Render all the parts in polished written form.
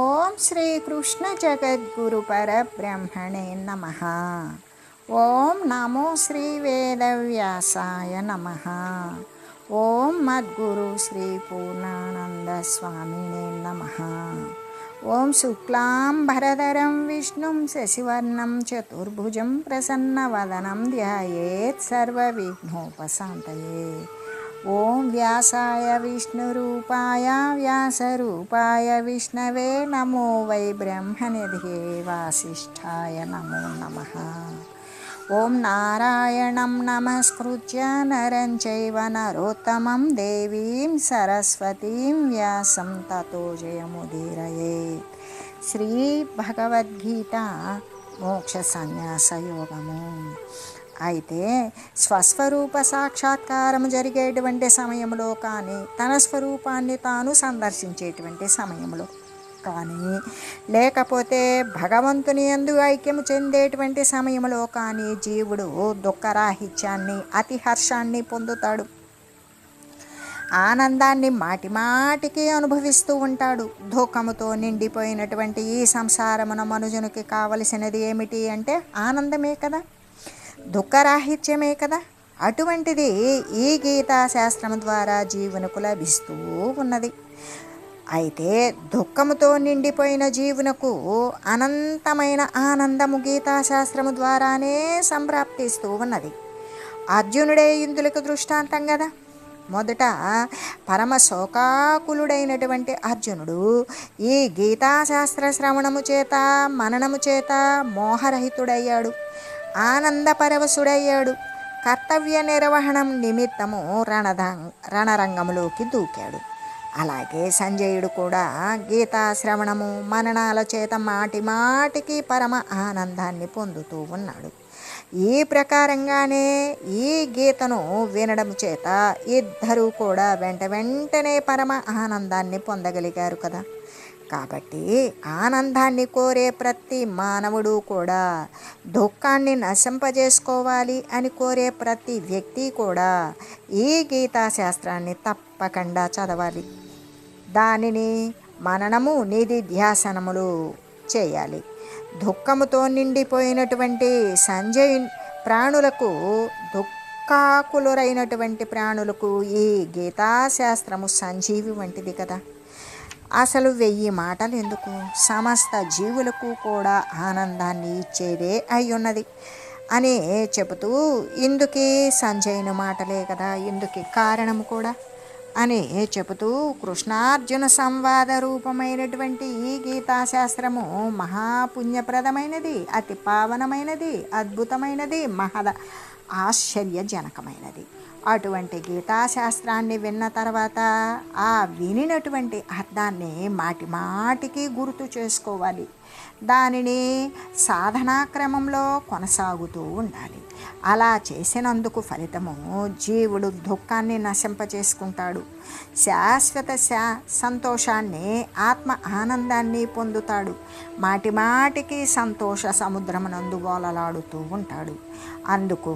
ఓం శ్రీకృష్ణ జగద్గురు పరబ్రహ్మణే నమః. ఓం నమో శ్రీ వేదవ్యాసాయ నమః. ఓం మద్గురు శ్రీ పూర్ణానంద స్వామినే నమః. ఓం శుక్లాంబరధరం విష్ణుం శశివర్ణం చతుర్భుజం ప్రసన్నవదనం ధ్యాయేత్ సర్వవిఘ్నోపశాంతయే. ఓం వ్యాసాయ విష్ణురూపాయ వ్యాసరూపాయ విష్ణవే నమో వై బ్రహ్మనిధే వాసిష్ఠాయ నమో నమః. ఓం నారాయణం నమస్కృత్య నరం చైవ నరోత్తమం దేవీం సరస్వతీం వ్యాసం తతో జయముదీరయేత్. శ్రీ భగవద్గీత మోక్ష సన్యాస యోగము. అయితే స్వస్వరూప సాక్షాత్కారం జరిగేటువంటి సమయంలో కానీ, తన స్వరూపాన్ని తాను సందర్శించేటువంటి సమయంలో కానీ, లేకపోతే భగవంతుని యందు ఐక్యము చెందేటువంటి సమయంలో కానీ జీవుడు దుఃఖరాహిత్యాన్ని, అతి హర్షాన్ని పొందుతాడు. ఆనందాన్ని మాటి మాటికి అనుభవిస్తూ ఉంటాడు. దుఃఖముతో నిండిపోయినటువంటి ఈ సంసారమున మనుజునికి కావలసినది ఏమిటి అంటే ఆనందమే కదా, దుఃఖరాహిత్యమే కదా. అటువంటిది ఈ గీతాశాస్త్రం ద్వారా జీవునకు లభిస్తూ ఉన్నది. అయితే దుఃఖముతో నిండిపోయిన జీవునకు అనంతమైన ఆనందము గీతాశాస్త్రము ద్వారానే సంప్రాప్తిస్తూ ఉన్నది. అర్జునుడే ఇందులకు దృష్టాంతం కదా. మొదట పరమ శోకాకులుడైనటువంటి అర్జునుడు ఈ గీతాశాస్త్ర శ్రవణము చేత, మననము చేత మోహరహితుడయ్యాడు, ఆనందపరవశుడయ్యాడు. కర్తవ్య నిర్వహణం నిమిత్తము రణరంగంలోకి దూకాడు. అలాగే సంజయుడు కూడా గీతా శ్రవణము, మననాల చేత మాటి మాటికి పరమ ఆనందాన్ని పొందుతూ ఉన్నాడు. ఈ ప్రకారంగానే ఈ గీతను వినడం చేత ఇద్దరూ కూడా వెంటనే పరమ ఆనందాన్ని పొందగలిగారు కదా. కాబట్టి ఆనందాన్ని కోరే ప్రతి మానవుడు కూడా, దుఃఖాన్ని నశింపజేసుకోవాలి అని కోరే ప్రతి వ్యక్తి కూడా ఈ గీతాశాస్త్రాన్ని తప్పకుండా చదవాలి. దానిని మననము, నిధిధ్యాసనములు చేయాలి. దుఃఖముతో నిండిపోయినటువంటి దుఃఖాకులురైనటువంటి ప్రాణులకు ఈ గీతాశాస్త్రము సంజీవి వంటిది కదా. అసలు 1000 మాటలు ఎందుకు, సమస్త జీవులకు కూడా ఆనందాన్ని ఇచ్చేదే అయి ఉన్నది అని చెబుతూ, ఇందుకీ సంజయుని మాటలే కదా ఇందుకి కారణము కూడా అని చెబుతూ, కృష్ణార్జున సంవాద రూపమైనటువంటి ఈ గీతాశాస్త్రము మహాపుణ్యప్రదమైనది, అతి పావనమైనది, అద్భుతమైనది, ఆశ్చర్యజనకమైనది. అటువంటి గీతాశాస్త్రాన్ని విన్న తర్వాత ఆ వినినటువంటి అర్థాన్ని మాటి మాటికి గుర్తు చేసుకోవాలి. దానిని సాధనా క్రమంలో కొనసాగుతూ ఉండాలి. అలా చేసినందుకు ఫలితము జీవుడు దుఃఖాన్ని నశింపచేసుకుంటాడు, శాశ్వత సంతోషాన్ని, ఆత్మ ఆనందాన్ని పొందుతాడు. మాటి మాటికి సంతోష సముద్రమునందు ఓలలాడుతూ ఉంటాడు. అందుకు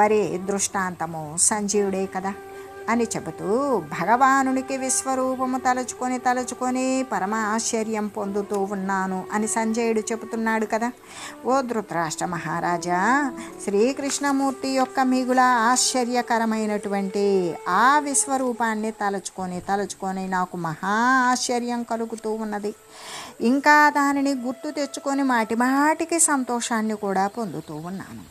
మరి దృష్టాంతము సంజీవుడే కదా అని చెబుతూ, భగవానునికి విశ్వరూపము తలుచుకొని పరమ ఆశ్చర్యం పొందుతూ ఉన్నాను అని సంజయుడు చెబుతున్నాడు కదా. ఓ ధృతరాష్ట్ర మహారాజా, శ్రీకృష్ణమూర్తి యొక్క మిగుల ఆశ్చర్యకరమైనటువంటి ఆ విశ్వరూపాన్ని తలుచుకొని నాకు మహా ఆశ్చర్యం కలుగుతూ ఉన్నది. ఇంకా దానిని గుర్తు తెచ్చుకొని మాటి మాటికి సంతోషాన్ని కూడా పొందుతూ ఉన్నాను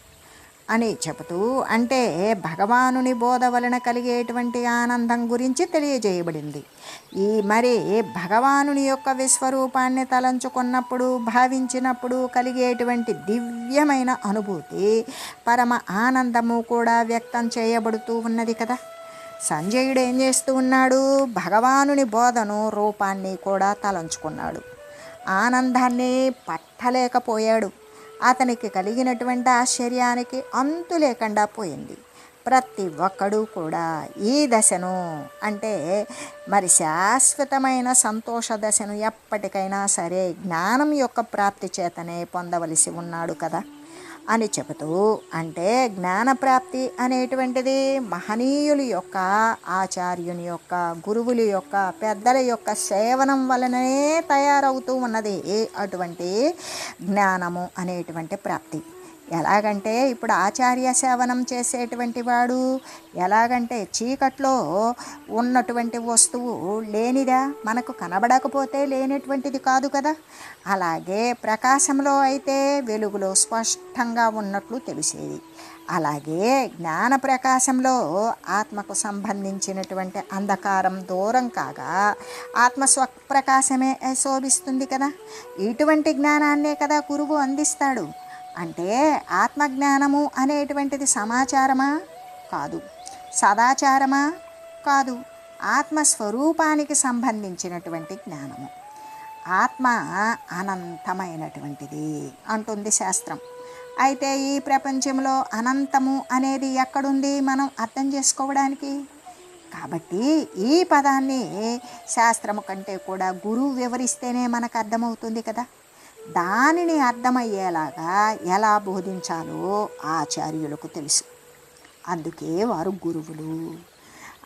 అని చెబుతూ, అంటే భగవానుని బోధ వలన కలిగేటువంటి ఆనందం గురించి తెలియజేయబడింది. ఈ మరి భగవానుని యొక్క విశ్వరూపాన్ని తలంచుకున్నప్పుడు, భావించినప్పుడు కలిగేటువంటి దివ్యమైన అనుభూతి, పరమ ఆనందము కూడా వ్యక్తం చేయబడుతూ ఉన్నది కదా. సంజయుడు ఏం చేస్తూ ఉన్నాడు, భగవానుని బోధను, రూపాన్ని కూడా తలంచుకున్నాడు. ఆనందాన్ని పట్టలేకపోయాడు. అతనికి కలిగినటువంటి ఆశ్చర్యానికి అంతు లేకుండా పోయింది. ప్రతి ఒక్కడూ కూడా ఈ దశను, అంటే మరి శాశ్వతమైన సంతోష దశను ఎప్పటికైనా సరే జ్ఞానం యొక్క ప్రాప్తి చేతనే పొందవలసి ఉన్నాడు కదా. అని చెబుతూ, అంటే జ్ఞానప్రాప్తి అనేటువంటిది మహనీయుల యొక్క, ఆచార్యుని యొక్క, గురువుల యొక్క, పెద్దల యొక్క సేవనం వలనే తయారవుతూ ఉన్నది అటువంటి జ్ఞానము అనేటువంటి ప్రాప్తి. ఎలాగంటే ఇప్పుడు ఆచార్య సేవనం చేసేటువంటి వాడు ఎలాగంటే చీకట్లో ఉన్నటువంటి వస్తువు లేనిదా, మనకు కనబడకపోతే లేనటువంటిది కాదు కదా. అలాగే ప్రకాశంలో అయితే వెలుగులో స్పష్టంగా ఉన్నట్లు తెలిసేది. అలాగే జ్ఞాన ప్రకాశంలో ఆత్మకు సంబంధించినటువంటి అంధకారం దూరం కాగా ఆత్మ స్వప్రకాశమే శోభిస్తుంది కదా. ఇటువంటి జ్ఞానాన్నే కదా గురువు అందిస్తాడు. అంటే ఆత్మజ్ఞానము అనేటువంటిది సమాచారమా? కాదు. సదాచారమా? కాదు. ఆత్మస్వరూపానికి సంబంధించినటువంటి జ్ఞానము. ఆత్మ అనంతమైనటువంటిది అంటుంది శాస్త్రం. అయితే ఈ ప్రపంచంలో అనంతము అనేది ఎక్కడుంది మనం అర్థం చేసుకోవడానికి? కాబట్టి ఈ పదాన్ని శాస్త్రము కంటే కూడా గురువు వివరిస్తేనే మనకు అర్థమవుతుంది కదా. దానిని అర్థమయ్యేలాగా ఎలా బోధించాలో ఆచార్యులకు తెలుసు. అందుకే వారు గురువులు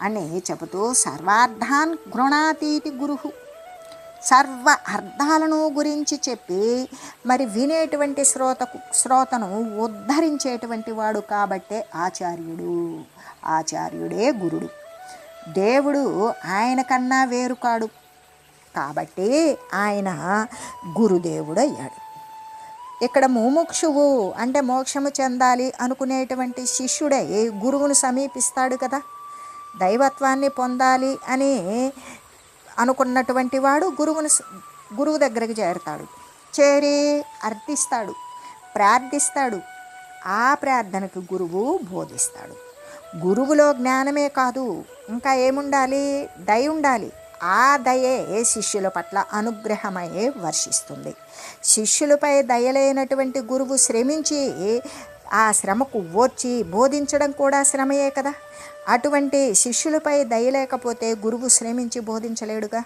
అని చెబుతూ, సర్వార్థాన్ గృణాతీతి గురువు, సర్వ అర్థాలను గురించి చెప్పి మరి వినేటువంటి శ్రోతను ఉద్ధరించేటువంటి వాడు కాబట్టే ఆచార్యుడే గురుడు. దేవుడు ఆయన కన్నా వేరు కాడు కాబట్టి ఆయన గురుదేవుడు అయ్యాడు. ఇక్కడ ముముక్షువు అంటే మోక్షము చెందాలి అనుకునేటువంటి శిష్యుడై గురువును సమీపిస్తాడు కదా. దైవత్వాన్ని పొందాలి అని అనుకున్నటువంటి వాడు గురువు దగ్గరికి చేరుతాడు. చేరి అర్థిస్తాడు, ప్రార్థిస్తాడు. ఆ ప్రార్థనకు గురువు బోధిస్తాడు. గురువులో జ్ఞానమే కాదు, ఇంకా ఏముండాలి? దయ ఉండాలి. ఆ దయే శిష్యుల పట్ల అనుగ్రహమై వర్షిస్తుంది. శిష్యులపై దయలేనటువంటి గురువు శ్రమించి ఆ శ్రమకు ఓర్చి బోధించడం కూడా శ్రమయే కదా. అటువంటి శిష్యులపై దయ లేకపోతే గురువు శ్రమించి బోధించలేడుగా.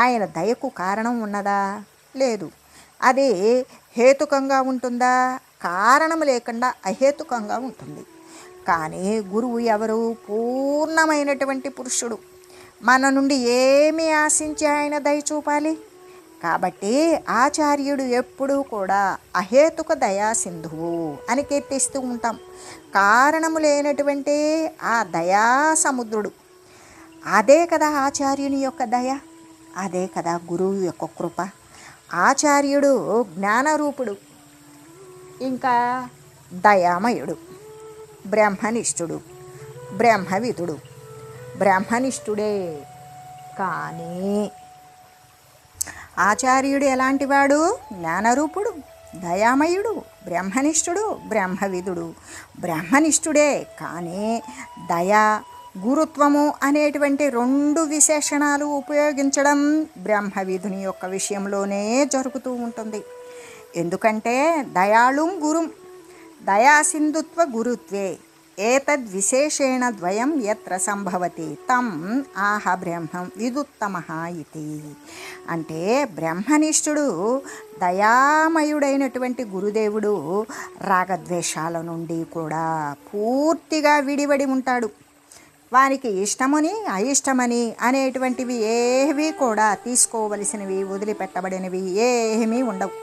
ఆయన దయకు కారణం ఉన్నదా? లేదు. అది హేతుకంగా ఉంటుందా? కారణం లేకుండా అహేతుకంగా ఉంటుంది. కానీ గురువు ఎవరు? పూర్ణమైనటువంటి పురుషుడు. మన నుండి ఏమి ఆశించి ఆయన దయ చూపాలి? కాబట్టి ఆచార్యుడు ఎప్పుడూ కూడా అహేతుక దయా సింధువు అని కీర్తిస్తూ ఉంటాం. కారణము లేనటువంటి ఆ దయా సముద్రుడు. అదే కదా ఆచార్యుని యొక్క దయ, అదే కదా గురువు యొక్క కృప. ఆచార్యుడు జ్ఞానరూపుడు, ఇంకా దయామయుడు, బ్రహ్మనిష్ఠుడు, బ్రహ్మవిధుడు. బ్రహ్మనిష్ఠుడే. కానీ ఆచార్యుడు ఎలాంటివాడు? జ్ఞానరూపుడు, దయామయుడు, బ్రహ్మనిష్ఠుడు, బ్రహ్మవిధుడు. బ్రహ్మనిష్ఠుడే కానీ దయా గురుత్వము అనేటువంటి రెండు విశేషణాలు ఉపయోగించడం బ్రహ్మవిధుని యొక్క విషయంలోనే జరుగుతూ ఉంటుంది. ఎందుకంటే దయాళుం గురుం దయాసింధుత్వ గురుత్వే ఏతద్విశేషేణ ద్వయం యత్ర సంభవతి తం ఆహ బ్రహ్మం విదుత్తమః ఇతి. అంటే బ్రహ్మనిష్ఠుడు దయామయుడైనటువంటి గురుదేవుడు రాగద్వేషాల నుండి కూడా పూర్తిగా విడివడి ఉంటాడు. వారికి ఇష్టమని అయిష్టమని అనేటువంటివి ఏవి కూడా తీసుకోవలసినవి వదిలిపెట్టబడినవి ఏమీ ఉండవు.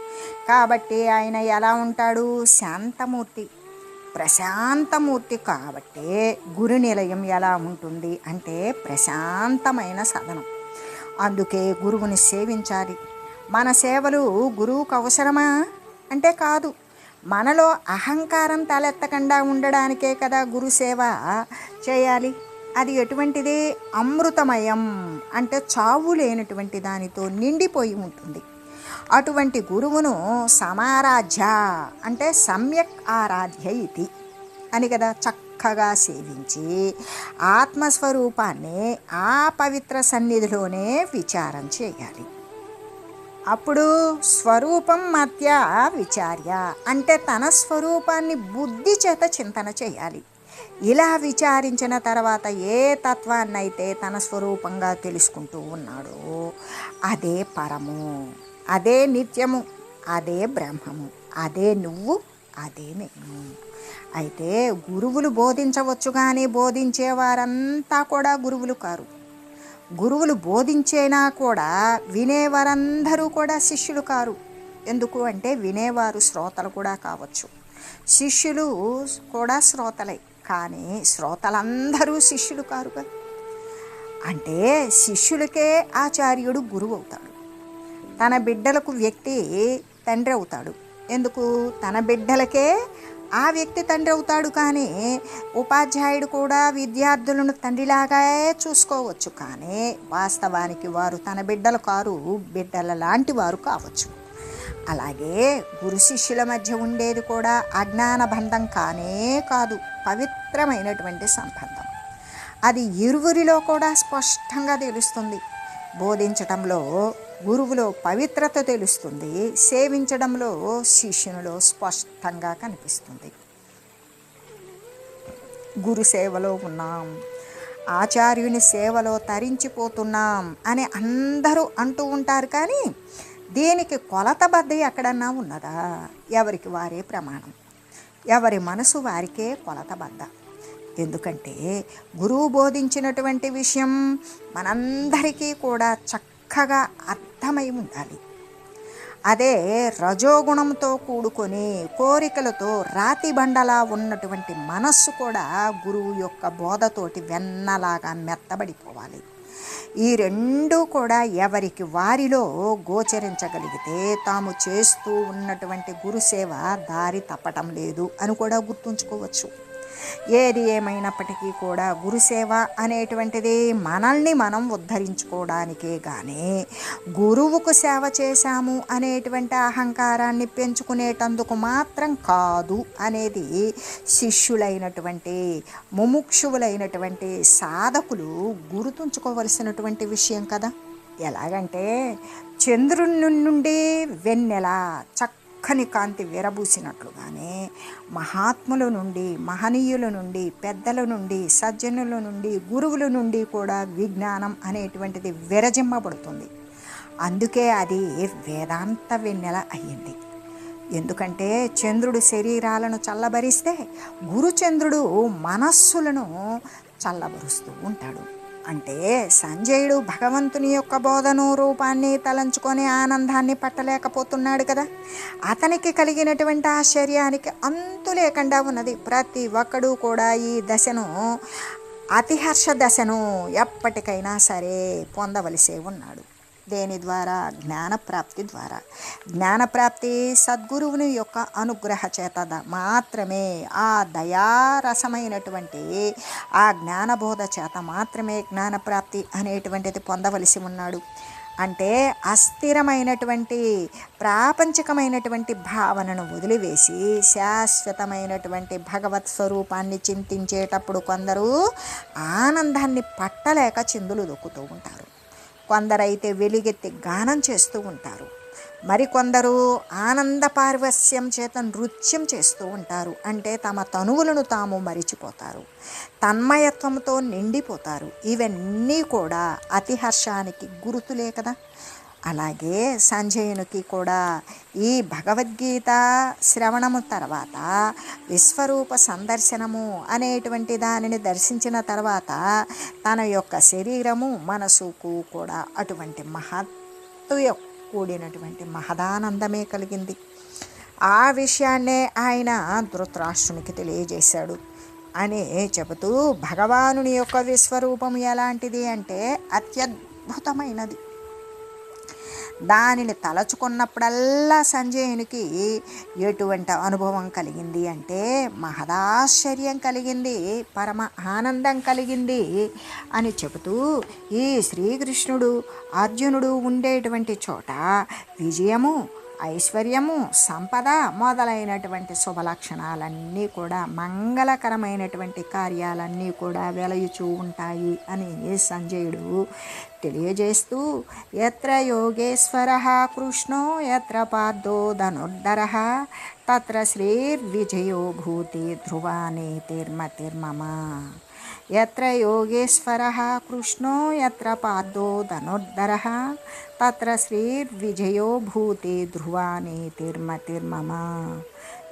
కాబట్టి ఆయన ఎలా ఉంటాడు? శాంతమూర్తి, ప్రశాంతమూర్తి. కాబట్టి గురు నిలయం ఎలా ఉంటుంది అంటే ప్రశాంతమైన సదనం. అందుకే గురువుని సేవించాలి. మన సేవలు గురువుకు అవసరమా అంటే కాదు. మనలో అహంకారం తలెత్తకుండా ఉండడానికే కదా గురు సేవ చేయాలి. అది ఎటువంటిది? అమృతమయం అంటే చావు లేనటువంటి దానితో నిండిపోయి ఉంటుంది. అటువంటి గురువును సమారాధ్య అంటే సమ్యక్ ఆరాధ్య ఇది అని కదా చక్కగా సేవించి ఆత్మస్వరూపాన్ని ఆ పవిత్ర సన్నిధిలోనే విచారం చేయాలి. అప్పుడు స్వరూపం మధ్య విచార్య అంటే తన స్వరూపాన్ని బుద్ధి చేత చింతన చేయాలి. ఇలా విచారించిన తర్వాత ఏ తత్వాన్నైతే తన స్వరూపంగా తెలుసుకుంటూ ఉన్నాడో అదే పరము, అదే నిత్యము, అదే బ్రహ్మము, అదే నువ్వు, అదే నేను. అయితే గురువులు బోధించవచ్చు కానీ బోధించేవారంతా కూడా గురువులు కారు. గురువులు బోధించేనా కూడా వినేవారందరూ కూడా శిష్యులు కారు. ఎందుకు అంటే వినేవారు శ్రోతలు కూడా కావచ్చు, శిష్యులు కూడా శ్రోతలే, కానీ శ్రోతలందరూ శిష్యులు కారుగా. అంటే శిష్యులకే ఆచార్యుడు గురువు అవుతాడు. తన బిడ్డలకు వ్యక్తి తండ్రి అవుతాడు. ఎందుకు? తన బిడ్డలకే ఆ వ్యక్తి తండ్రి అవుతాడు. కానీ ఉపాధ్యాయుడు కూడా విద్యార్థులను తండ్రిలాగా చూసుకోవచ్చు, కానీ వాస్తవానికి వారు తన బిడ్డలు కారు, బిడ్డల లాంటి వారు కావచ్చు. అలాగే గురు శిష్యుల మధ్య ఉండేది కూడా అజ్ఞాన బంధం కానే కాదు, పవిత్రమైనటువంటి సంబంధం. అది ఇరువురిలో కూడా స్పష్టంగా తెలుస్తుంది. బోధించటంలో గురువులో పవిత్రత తెలుస్తుంది, సేవించడంలో శిష్యునిలో స్పష్టంగా కనిపిస్తుంది. గురు సేవలో ఉన్నాం, ఆచార్యుని సేవలో తరించిపోతున్నాం అని అందరూ అంటూ ఉంటారు. కానీ దీనికి కొలతబద్ద ఎక్కడన్నా ఉన్నదా? ఎవరికి వారే ప్రమాణం, ఎవరి మనసు వారికే కొలతబద్ద. ఎందుకంటే గురువు బోధించినటువంటి విషయం మనందరికీ కూడా చక్కగా అర్థమై ఉండాలి. అదే రజోగుణంతో కూడుకొని కోరికలతో రాతి బండలా ఉన్నటువంటి మనస్సు కూడా గురువు యొక్క బోధతోటి వెన్నలాగా మెత్తబడిపోవాలి. ఈ రెండూ కూడా ఎవరికి వారిలో గోచరించగలిగితే తాము చేస్తూ ఉన్నటువంటి గురుసేవ దారి తప్పటం లేదు అని కూడా గుర్తుంచుకోవచ్చు. ఏది ఏమైనప్పటికీ కూడా గురుసేవ అనేటువంటిది మనల్ని మనం ఉద్ధరించుకోవడానికే కానీ గురువుకు సేవ చేశాము అనేటువంటి అహంకారాన్ని పెంచుకునేటందుకు మాత్రం కాదు అనేది శిష్యులైనటువంటి ముముక్షువులైనటువంటి సాధకులు గుర్తుంచుకోవలసినటువంటి విషయం కదా. ఎలాగంటే చంద్రుని నుండి వెన్నెల చక్కని కాంతి విరబూసినట్లుగానే మహాత్ముల నుండి, మహనీయుల నుండి, పెద్దల నుండి, సజ్జనుల నుండి, గురువుల నుండి కూడా విజ్ఞానం అనేటువంటిది విరజిమ్మబడుతుంది. అందుకే అది వేదాంత వెన్నెల అయ్యింది. ఎందుకంటే చంద్రుడు శరీరాలను చల్లబరిస్తే గురుచంద్రుడు మనస్సులను చల్లబరుస్తూ ఉంటాడు. అంటే సంజయుడు భగవంతుని యొక్క బోధను రూపాన్ని తలంచుకొని ఆనందాన్ని పట్టలేకపోతున్నాడు కదా. అతనికి కలిగినటువంటి ఆశ్చర్యానికి అంతు లేకుండా ఉన్నది. ప్రతి ఒక్కడూ కూడా ఈ దశను, అతిహర్ష దశను ఎప్పటికైనా సరే పొందవలసే ఉన్నాడు. దేని ద్వారా? జ్ఞానప్రాప్తి ద్వారా. జ్ఞానప్రాప్తి సద్గురువుని యొక్క అనుగ్రహ చేత మాత్రమే, ఆ దయారసమైనటువంటి ఆ జ్ఞానబోధ చేత మాత్రమే జ్ఞానప్రాప్తి అనేటువంటిది పొందవలసి ఉన్నాడు. అంటే అస్థిరమైనటువంటి ప్రాపంచికమైనటువంటి భావనను వదిలివేసి శాశ్వతమైనటువంటి భగవత్ స్వరూపాన్ని చింతించేటప్పుడు కొందరు ఆనందాన్ని పట్టలేక చిందులు దొక్కుతూ ఉంటారు. కొందరైతే వెలుగెత్తి గానం చేస్తూ ఉంటారు. మరికొందరు ఆనంద పార్వస్యం చేత నృత్యం చేస్తూ ఉంటారు. అంటే తమ తనువులను తాము మరిచిపోతారు, తన్మయత్వంతో నిండిపోతారు. ఇవన్నీ కూడా అతిహర్షానికి గుర్తులే కదా. అలాగే సంజయునికి కూడా ఈ భగవద్గీత శ్రవణము తర్వాత విశ్వరూప సందర్శనము అనేటువంటి దానిని దర్శించిన తర్వాత తన యొక్క శరీరము, మనసుకు కూడా అటువంటి మహత్వ కూడినటువంటి మహదానందమే కలిగింది. ఆ విషయాన్నే ఆయన ధృతరాష్ట్రునికి తెలియజేశాడు అని చెబుతూ, భగవానుని యొక్క విశ్వరూపం ఎలాంటిది అంటే అత్యద్భుతమైనది. దానిని తలచుకున్నప్పుడల్లా సంజయునికి ఎటువంటి అనుభవం కలిగింది అంటే మహదాశ్చర్యం కలిగింది, పరమ ఆనందం కలిగింది అని చెబుతూ, ఈ శ్రీకృష్ణుడు అర్జునుడు ఉండేటువంటి చోట విజయము, ఐశ్వర్యము, సంపద మొదలైనటువంటి శుభలక్షణాలన్నీ కూడా, మంగళకరమైనటువంటి కార్యాలన్నీ కూడా వెలయుచూ ఉంటాయి అని సంజయుడు తెలియజేస్తూ, యత్ర యోగేశ్వరః కృష్ణో యత్ర పార్థో ధనుర్ధరః తత్ర శ్రీర్విజయో భూతి ధ్రువానేతిర్మతిర్మమ. యత్ర యోగేశ్వరః కృష్ణో యత్ర పార్థో ధనుర్ధరః తత్ర శ్రీర్విజయో భూతి ధ్రువానేతిర్మతిర్మమ.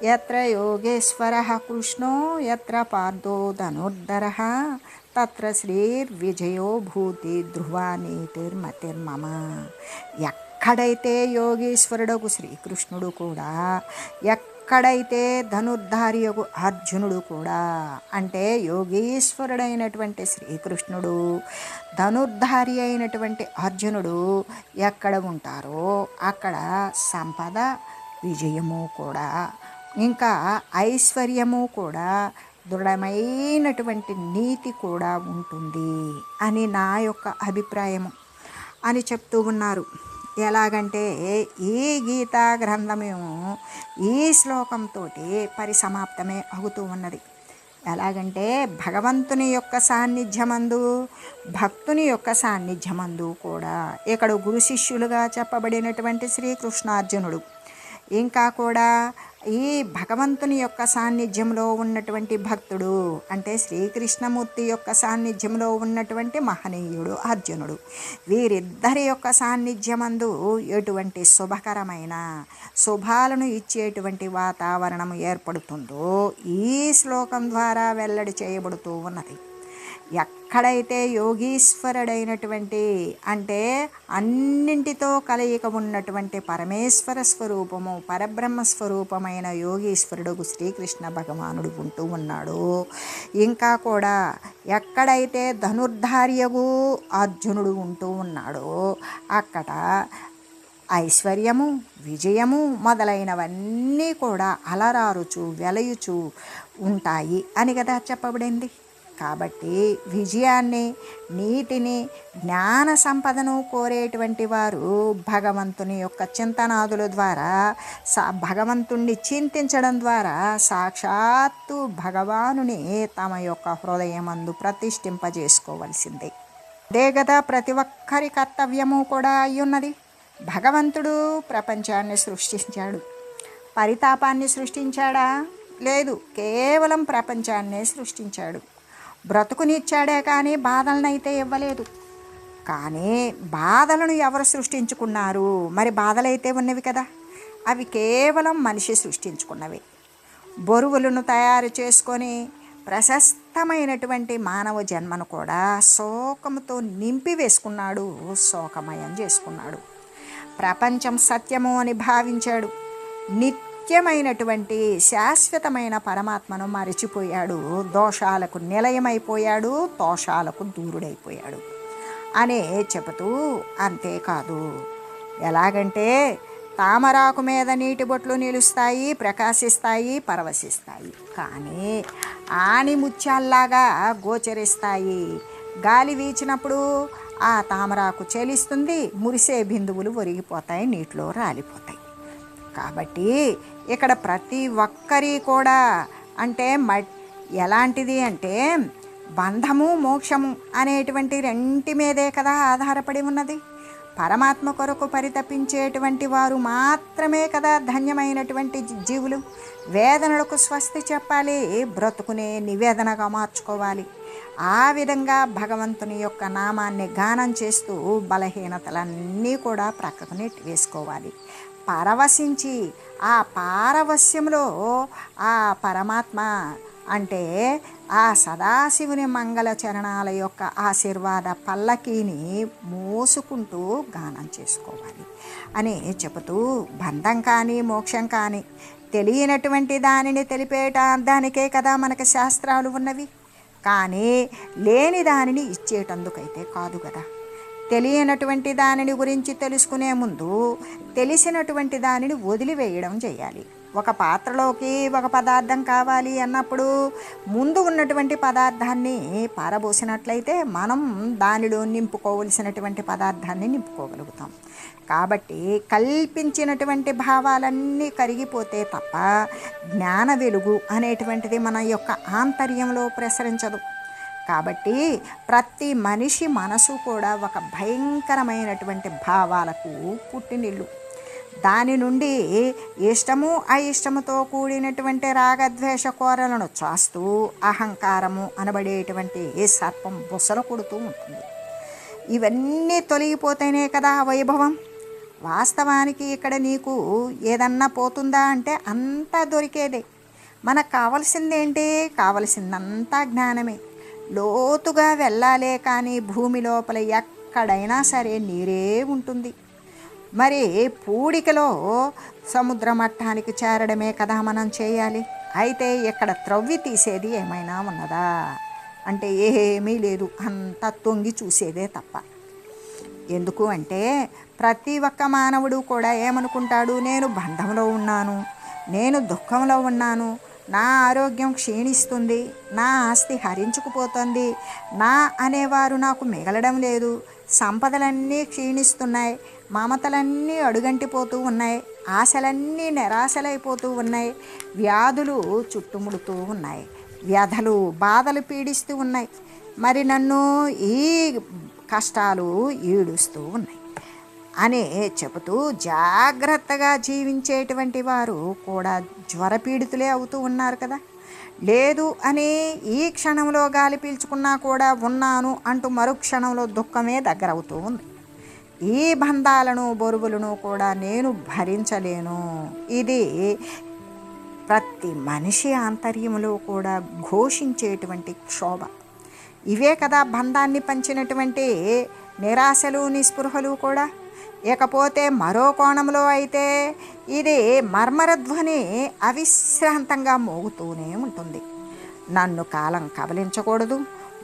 యత్ర యోగేశ్వరః కృష్ణో యత్ర పార్థో ధనుర్ధరః తత్ర శ్రీర్విజయో భూతి ధ్రువా నీతిర్మతిర్మమ. ఎక్కడైతే యోగేశ్వరుడకు శ్రీకృష్ణుడు కూడా, ఎక్కడైతే ధనుర్ధారియకు అర్జునుడు కూడా, అంటే యోగేశ్వరుడైనటువంటి శ్రీకృష్ణుడు, ధనుర్ధారి అయినటువంటి అర్జునుడు ఎక్కడ ఉంటారో అక్కడ సంపద, విజయము కూడా, ఇంకా ఐశ్వర్యము కూడా, దృఢమైనటువంటి నీతి కూడా ఉంటుంది అని నా యొక్క అభిప్రాయము అని చెప్తూ ఉన్నారు. ఎలాగంటే ఈ గీతా గ్రంథము ఈ శ్లోకంతో పరిసమాప్తమే అవుతూ ఉన్నది. ఎలాగంటే భగవంతుని యొక్క సాన్నిధ్యమందు, భక్తుని యొక్క సాన్నిధ్యమందు కూడా ఇక్కడ గురు శిష్యులుగా చెప్పబడినటువంటి శ్రీకృష్ణార్జునుడు, ఇంకా కూడా ఈ భగవంతుని యొక్క సాన్నిధ్యంలో ఉన్నటువంటి భక్తుడు అంటే శ్రీకృష్ణమూర్తి యొక్క సాన్నిధ్యంలో ఉన్నటువంటి మహనీయుడు అర్జునుడు, వీరిద్దరి యొక్క సాన్నిధ్యమందు ఎటువంటి శుభకరమైన శుభాలను ఇచ్చేటువంటి వాతావరణం ఏర్పడుతుందో ఈ శ్లోకం ద్వారా వెల్లడి చేయబడుతూ ఉన్నది. ఎక్కడైతే యోగీశ్వరుడైనటువంటి అంటే అన్నింటితో కలయిక ఉన్నటువంటి పరమేశ్వర స్వరూపము, పరబ్రహ్మ స్వరూపమైన యోగీశ్వరుడు శ్రీకృష్ణ భగవానుడు ఉంటూ ఉన్నాడు, ఇంకా కూడా ఎక్కడైతే ధనుర్ధార్యగు అర్జునుడు ఉంటూ ఉన్నాడో అక్కడ ఐశ్వర్యము, విజయము మొదలైనవన్నీ కూడా అలరారుచు వెలయుచు ఉంటాయి అని కదా చెప్పబడింది. కాబట్టి విజయాన్ని, నీతిని, జ్ఞాన సంపదను కోరేటువంటి వారు భగవంతుని యొక్క చింతనాదుల ద్వారా భగవంతుణ్ణి చింతించడం ద్వారా సాక్షాత్తు భగవానుని తమ యొక్క హృదయమందు ప్రతిష్ఠింపజేసుకోవలసిందే. అదే కదా ప్రతి ఒక్కరి కర్తవ్యము కూడా అయ్యున్నది. భగవంతుడు ప్రపంచాన్ని సృష్టించాడు, పరితాపాన్ని సృష్టించాడా? లేదు, కేవలం ప్రపంచాన్నే సృష్టించాడు. బ్రతుకునిచ్చాడే కానీ బాధలనైతే ఇవ్వలేదు. కానీ బాధలను ఎవరు సృష్టించుకున్నారు? మరి బాధలైతే ఉన్నవి కదా, అవి కేవలం మనిషి సృష్టించుకున్నవి. బరువులను తయారు చేసుకొని ప్రశస్తమైనటువంటి మానవ జన్మను కూడా శోకంతో నింపి వేసుకున్నాడు, శోకమయం చేసుకున్నాడు. ప్రపంచం సత్యము అని భావించాడు, నిత్యమైనటువంటి శాశ్వతమైన పరమాత్మను మరిచిపోయాడు, దోషాలకు నిలయమైపోయాడు, దోషాలకు దూరుడైపోయాడు అనే చెబుతూ, అంతేకాదు ఎలాగంటే తామరాకు మీద నీటి బొట్లు నిలుస్తాయి, ప్రకాశిస్తాయి, పరవశిస్తాయి, కానీ ఆణిముత్యాల్లాగా గోచరిస్తాయి. గాలి వీచినప్పుడు ఆ తామరాకు చెలిస్తుంది, మురిసే బిందువులు ఒరిగిపోతాయి, నీటిలో రాలిపోతాయి. కాబట్టి ఇక్కడ ప్రతి ఒక్కరి కూడా అంటే ఎలాంటిది అంటే బంధము, మోక్షము అనేటువంటి రెంటి మీదే కదా ఆధారపడి ఉన్నది. పరమాత్మ కొరకు పరితపించేటువంటి వారు మాత్రమే కదా ధన్యమైనటువంటి జీవులు. వేదనలకు స్వస్తి చెప్పాలి, బ్రతుకునే నివేదనగా మార్చుకోవాలి. ఆ విధంగా భగవంతుని యొక్క నామాన్ని గానం చేస్తూ బలహీనతలన్నీ కూడా ప్రక్కకు నెట్టి వేసుకోవాలి. పరవశించి ఆ పారవస్యంలో ఆ పరమాత్మ అంటే ఆ సదాశివుని మంగళ చరణాల యొక్క ఆశీర్వాద పల్లకీని మోసుకుంటూ గానం చేసుకోవాలి అని చెబుతూ, బంధం కానీ మోక్షం కానీ తెలియనటువంటి దానిని తెలిపేటానికే కదా మనకి శాస్త్రాలు ఉన్నవి, కానీ లేని దానిని ఇచ్చేటందుకైతే కాదు కదా. తెలియనటువంటి దానిని గురించి తెలుసుకునే ముందు తెలిసినటువంటి దానిని వదిలివేయడం చేయాలి. ఒక పాత్రలోకి ఒక పదార్థం కావాలి అన్నప్పుడు ముందు ఉన్నటువంటి పదార్థాన్ని పారబోసినట్లయితే మనం దానిలో నింపుకోవలసినటువంటి పదార్థాన్ని నింపుకోగలుగుతాం. కాబట్టి కల్పించినటువంటి భావాలన్నీ కరిగిపోతే తప్ప జ్ఞాన వెలుగు అనేటువంటిది మన యొక్క ఆంతర్యంలో ప్రసరించదు. కాబట్టి ప్రతి మనిషి మనసు కూడా ఒక భయంకరమైనటువంటి భావాలకు పుట్టినిల్లు. దాని నుండి ఇష్టము అయిష్టముతో కూడినటువంటి రాగద్వేష కోరలను చాస్తూ అహంకారము అనబడేటువంటి సర్పం బుసలు కొడుతూ ఉంటుంది. ఇవన్నీ తొలగిపోతేనే కదా వైభవం. వాస్తవానికి ఇక్కడ నీకు ఏదన్నా పోతుందా అంటే అంతా దొరికేదే. మనకు కావలసిందేంటి? కావలసిందంతా జ్ఞానమే. లోతుగా వెళ్ళాలే కానీ భూమి లోపల ఎక్కడైనా సరే నీరే ఉంటుంది. మరి పూడికలో సముద్ర మట్టానికి చేరడమే కదా మనం చేయాలి. అయితే ఇక్కడ త్రవ్వి తీసేది ఏమైనా ఉన్నదా అంటే ఏమీ లేదు, అంతా తొంగి చూసేదే తప్ప. ఎందుకు అంటే ప్రతి ఒక్క మానవుడు కూడా ఏమనుకుంటాడు, నేను బంధంలో ఉన్నాను, నేను దుఃఖంలో ఉన్నాను, నా ఆరోగ్యం క్షీణిస్తుంది, నా ఆస్తి హరించుకుపోతుంది, నా అనేవారు నాకు మిగలడం లేదు, సంపదలన్నీ క్షీణిస్తున్నాయి, మమతలన్నీ అడుగంటిపోతూ ఉన్నాయి, ఆశలన్నీ నిరాశలైపోతూ ఉన్నాయి, వ్యాధులు చుట్టుముడుతూ ఉన్నాయి, వ్యధలు బాధలు పీడిస్తూ ఉన్నాయి, మరి నన్ను ఈ కష్టాలు ఈడుస్తూ ఉన్నాయి అని చెబుతూ జాగ్రత్తగా జీవించేటువంటి వారు కూడా జ్వరపీడితులే అవుతూ ఉన్నారు కదా. లేదు అని ఈ క్షణంలో గాలి పీల్చుకున్నా కూడా ఉన్నాను అంటూ మరు క్షణంలో దుఃఖమే దగ్గరవుతూ ఉంది. ఈ బంధాలను బరువులను కూడా నేను భరించలేను. ఇది ప్రతి మనిషి ఆంతర్యంలో కూడా ఘోషించేటువంటి క్షోభ. ఇవే కదా బంధాన్ని పంచినటువంటి నిరాశలు నిస్పృహలు కూడా. ఇకపోతే మరో కోణంలో అయితే ఇది మర్మరధ్వని అవిశ్రాంతంగా మోగుతూనే ఉంటుంది. నన్ను కాలం కబలించకూడదు,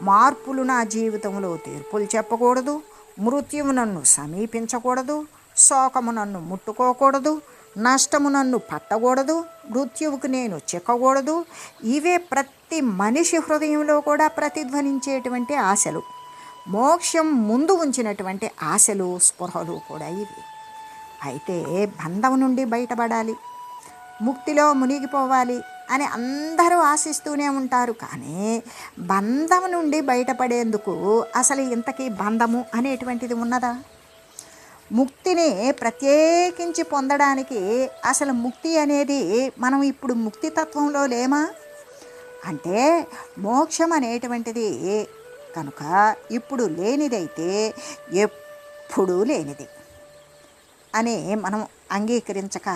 మార్పులు నా జీవితంలో తీర్పులు చెప్పకూడదు, మృత్యువు నన్ను సమీపించకూడదు, శోకము నన్ను ముట్టుకోకూడదు, నష్టము నన్ను పట్టకూడదు, మృత్యువుకు నేను చిక్కకూడదు. ఇవే ప్రతి మనిషి హృదయంలో కూడా ప్రతిధ్వనించేటువంటి ఆశలు, మోక్షం ముందు ఉంచినటువంటి ఆశలు స్పృహలు కూడా ఇవి. అయితే బంధం నుండి బయటపడాలి, ముక్తిలో మునిగిపోవాలి అని అందరూ ఆశిస్తూనే ఉంటారు. కానీ బంధం నుండి బయటపడేందుకు అసలు ఇంతకీ బంధము అనేటువంటిది ఉన్నదా? ముక్తిని ప్రత్యేకించి పొందడానికి అసలు ముక్తి అనేది మనం ఇప్పుడు ముక్తి తత్వంలో లేమా అంటే మోక్షం అనేటువంటిది కనుక ఇప్పుడు లేనిదైతే ఎప్పుడూ లేనిది అని మనం అంగీకరించక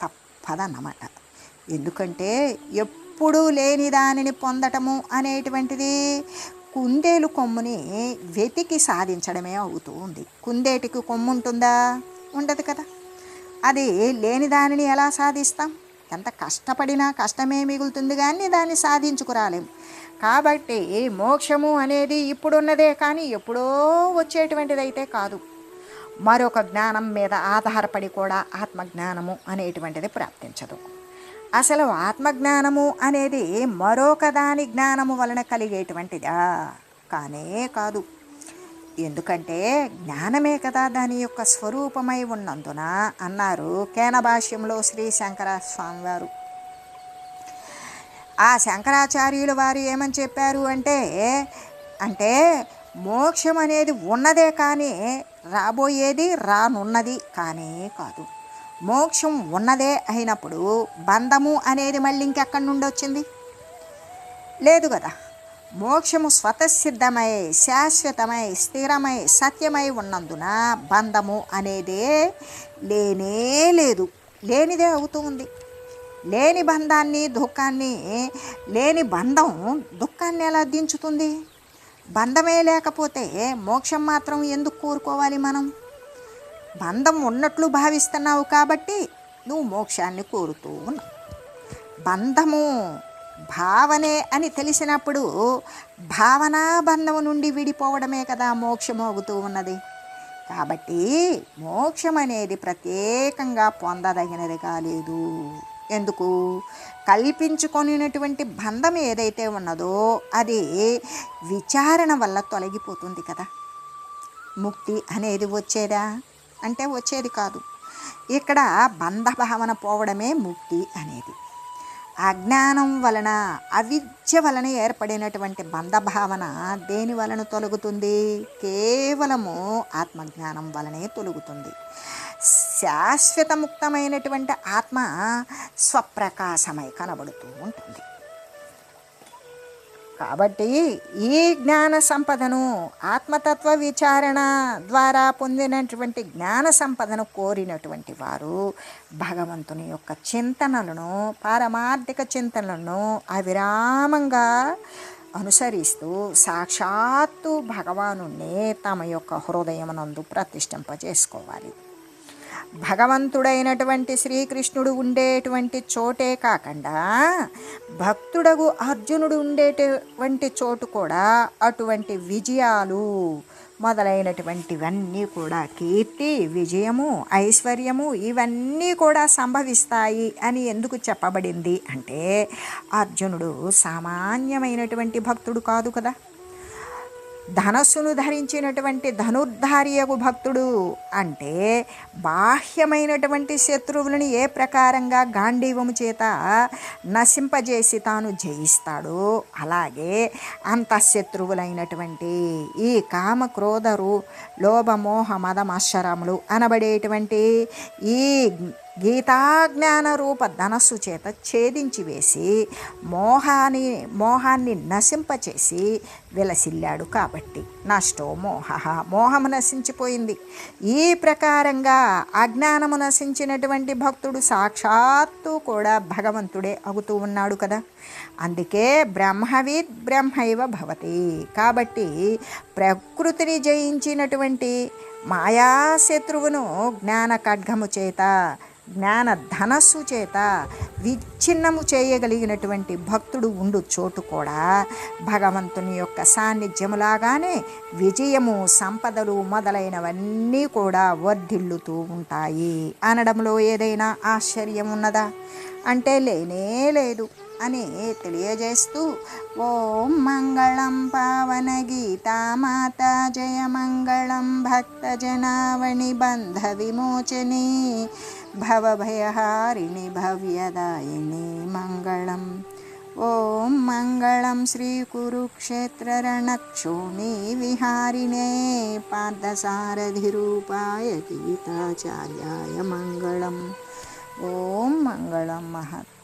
తప్పదన్నమాట. ఎందుకంటే ఎప్పుడూ లేని దానిని పొందటము అనేటువంటిది కుందేలు కొమ్ముని వెతికి సాధించడమే అవుతూ ఉంది. కుందేటికి కొమ్ము ఉంటుందా? ఉండదు కదా. అది లేని దానిని ఎలా సాధిస్తాం? ఎంత కష్టపడినా కష్టమే మిగులుతుంది కానీ దాన్ని సాధించుకురాలేము. కాబట్టి మోక్షము అనేది ఇప్పుడున్నదే కానీ ఎప్పుడో వచ్చేటువంటిదైతే కాదు. మరొక జ్ఞానం మీద ఆధారపడి కూడా ఆత్మజ్ఞానము అనేటువంటిది ప్రాప్తించదు. అసలు ఆత్మజ్ఞానము అనేది మరొక దాని జ్ఞానము వలన కలిగేటువంటిదా? కానే కాదు. ఎందుకంటే జ్ఞానమే కదా దాని యొక్క స్వరూపమై ఉన్నందున అన్నారు కేన భాష్యంలో శ్రీ శంకర స్వామి వారు. ఆ శంకరాచార్యుల వారు ఏమని చెప్పారు అంటే మోక్షం అనేది ఉన్నదే కానీ రాబోయేది రానున్నది కానే కాదు. మోక్షం ఉన్నదే అయినప్పుడు బంధము అనేది మళ్ళీ ఇంకెక్కడి నుండి వచ్చింది? లేదు కదా. మోక్షము స్వతసిద్ధమై శాశ్వతమై స్థిరమై సత్యమై ఉన్నందున బంధము అనేదే లేనే లేదు, లేనిదే అవుతూ ఉంది. లేని బంధాన్ని దుఃఖాన్ని, లేని బంధం దుఃఖాన్ని ఎలా దించుతుంది? బంధమే లేకపోతే మోక్షం మాత్రం ఎందుకు కోరుకోవాలి మనం? బంధం ఉన్నట్లు భావిస్తున్నావు కాబట్టి నువ్వు మోక్షాన్ని కోరుతూ ఉన్నావు. బంధము భావనే అని తెలిసినప్పుడు భావనా బంధం నుండి విడిపోవడమే కదా మోక్షము అవుతూ ఉన్నది. కాబట్టి మోక్షం అనేది ప్రత్యేకంగా పొందదగినది కాలేదు. ఎందుకు? కల్పించుకొనినటువంటి బంధం ఏదైతే ఉన్నదో అది విచారణ వల్ల తొలగిపోతుంది కదా. ముక్తి అనేది వచ్చేదా అంటే వచ్చేది కాదు. ఇక్కడ బంధ భావన పోవడమే ముక్తి అనేది. అజ్ఞానం వలన అవిద్య వలన ఏర్పడినటువంటి బంధభావన దేని వలన తొలగుతుంది? కేవలము ఆత్మజ్ఞానం వలనే తొలగుతుంది. శాశ్వతముక్తమైనటువంటి ఆత్మ స్వప్రకాశమై కనబడుతూ ఉంటుంది. కాబట్టి ఈ జ్ఞాన సంపదను ఆత్మతత్వ విచారణ ద్వారా పొందినటువంటి జ్ఞాన సంపదను కోరినటువంటి వారు భగవంతుని యొక్క చింతనలను, పారమార్థిక చింతనలను అవిరామంగా అనుసరిస్తూ సాక్షాత్తు భగవానుణ్ణి తమ యొక్క హృదయమునందు ప్రతిష్ఠింపజేసుకోవాలి. భగవంతుడైనటువంటి శ్రీకృష్ణుడు ఉండేటువంటి చోటే కాకుండా భక్తుడగు అర్జునుడు ఉండేటువంటి చోటు కూడా అటువంటి విజయాలు మొదలైనటువంటివన్నీ కూడా కీర్తి, విజయము, ఐశ్వర్యము ఇవన్నీ కూడా సంభవిస్తాయి అని ఎందుకు చెప్పబడింది అంటే అర్జునుడు సామాన్యమైనటువంటి భక్తుడు కాదు కదా. ధనస్సును ధరించినటువంటి ధనుర్ధారియగు భక్తుడు అంటే బాహ్యమైనటువంటి శత్రువులను ఏ ప్రకారంగా గాంధీవము చేత నశింపజేసి తాను జయిస్తాడో అలాగే అంతఃశత్రువులైనటువంటి ఈ కామ క్రోధరు లోభమోహ మదమశ్చరములు అనబడేటువంటి ఈ గీతాజ్ఞాన రూప ధనస్సు చేత ఛేదించి వేసి మోహాన్ని నశింపచేసి విలసిల్లాడు. కాబట్టి నష్టో మోహ, మోహము నశించిపోయింది. ఈ ప్రకారంగా అజ్ఞానము నశించినటువంటి భక్తుడు సాక్షాత్తు కూడా భగవంతుడే అవుతూ ఉన్నాడు కదా. అందుకే బ్రహ్మవిద్ బ్రహ్మైవ భవతి. కాబట్టి ప్రకృతిని జయించినటువంటి మాయాశత్రువును జ్ఞాన ఖడ్గము చేత, జ్ఞాన ధనస్సు చేత విచ్ఛిన్నము చేయగలిగినటువంటి భక్తుడు ఉండు చోటు కూడా భగవంతుని యొక్క సాన్నిధ్యములాగానే విజయము, సంపదలు మొదలైనవన్నీ కూడా వర్ధిల్లుతూ ఉంటాయి అనడంలో ఏదైనా ఆశ్చర్యం ఉన్నదా అంటే లేనే లేదు అని తెలియజేస్తూ ఓం మంగళం పావన గీతామాత జయ మంగళం భక్తజనావని బంధ విమోచని భవభయహారిణి భవ్యదాయిని మంగళం. ఓం మంగళం శ్రీ కురుక్షేత్ర రణక్షోణి విహారిణే పార్థసారథిరూపాయ గీతాచార్యాయ మంగళం. ఓం మంగళం మహత్.